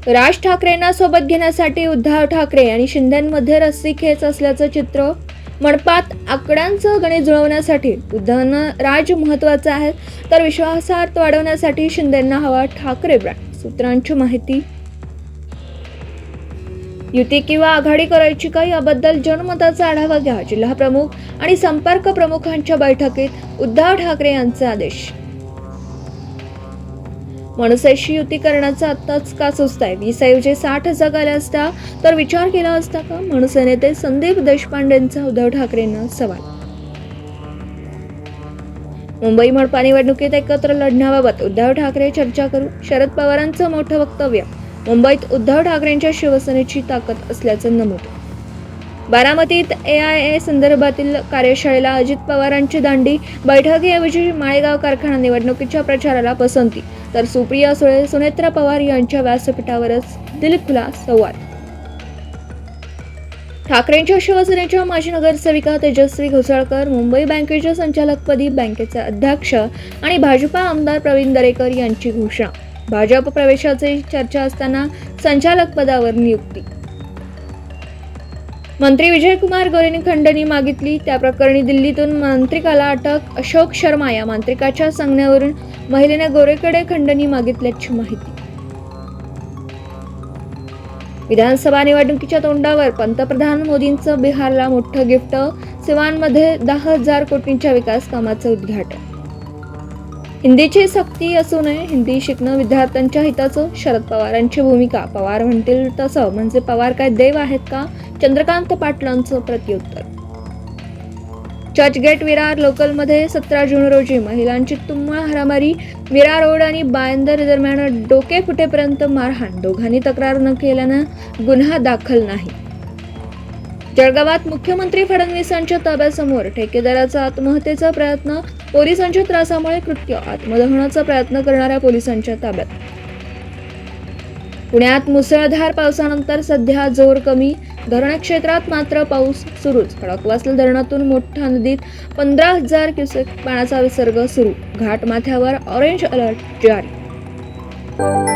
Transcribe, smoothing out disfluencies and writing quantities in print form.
राज ठाकरेंना सोबत घेण्यासाठी उद्धव ठाकरे आणि शिंदेंमध्ये रस्सी खेच असल्याचं चित्र. मनपात आकड्यांचं गणित जुळवण्यासाठी उद्धवना राज महत्वाचा आहे, तर विश्वासार्हता वाढवण्यासाठी शिंदेंना हवा ठाकरे ब्रँड. सूत्रांची माहिती. युती किंवा आघाडी करायची का याबद्दल जनमताचा आढावा घ्या. जिल्हा प्रमुख आणि संपर्क प्रमुखांच्या बैठकीत उद्धव ठाकरे यांचे आदेश. मनसेशी युती करण्याचा आत्ताच का सुचताय? 20 ऐवजी 60 जगाले असता तर विचार केला असता का? मनसे नेते संदीप देशपांडेंचा उद्धव ठाकरेंना सवाल. मुंबई मनपा निवडणुकीत एकत्र लढण्याबाबत उद्धव ठाकरे चर्चा करू. शरद पवारांचं मोठं वक्तव्य. मुंबईत उद्धव ठाकरेंच्या शिवसेनेची ताकद असल्याचं नमूद. बारामतीत AIA संदर्भातील कार्यशाळेला अजित पवारांची दांडी. बैठकीऐवजी माळेगाव कारखाना निवडणुकीच्या प्रचाराला पसंती, तर सुप्रिया सुळे सुनेत्रा पवार यांच्या व्यासपीठावरच दिलखुलास संवाद. ठाकरेंच्या शिवसेनेच्या माजी नगरसेविका तेजस्वी घोसाळकर मुंबई बँकेच्या संचालकपदी, बँकेचे अध्यक्ष आणि भाजपा आमदार प्रवीण दरेकर यांची घोषणा. भाजप प्रवेशाची चर्चा असताना संचालकपदावर नियुक्ती. मंत्री विजयकुमार गोरेंनी खंडणी मागितली, त्या प्रकरणी दिल्लीतून मांत्रिकाला अटक. अशोक शर्मा या मांत्रिकाच्या सांगण्यावरून महिलेने गोरेकडे खंडणी मागितल्याची माहिती. विधानसभा निवडणुकीच्या तोंडावर पंतप्रधान मोदींचं बिहारला मोठं गिफ्ट. सिवानमध्ये 10,000 कोटींच्या विकास कामाचं उद्घाटन. हिंदीची सक्ती असू नये, हिंदी शिकणं विद्यार्थ्यांच्या हिताचं. शरद पवारांची भूमिका. पवार म्हणतील तसं म्हणजे पवार काय देव आहेत का? चंद्रकांत पाटलांचं प्रत्युत्तर. चर्चगेट विरार लोकलमध्ये 17 जून रोजी महिलांची तुंबळ हाणामारी. विरार रोड आणि बायंदर दरम्यान डोके फुटेपर्यंत मारहाण. दोघांनी तक्रार न केल्यानं गुन्हा दाखल नाही. जळगावात मुख्यमंत्री फडणवीसांच्या ताब्यासमोर ठेकेदाराचा आत्महत्येचा प्रयत्न. पोलिसांच्या त्रासामुळे कृत्य. आत्मदहनाचा प्रयत्न करणाऱ्या पोलिसांच्या ताब्यात. पुण्यात मुसळधार पावसानंतर सध्या जोर कमी. धरण क्षेत्रात मात्र पाऊस सुरूच. खडकवासला धरणातून मोठ्या नदीत 15,000 क्युसेक पाण्याचा विसर्ग सुरू. घाटमाथ्यावर ऑरेंज अलर्ट जारी.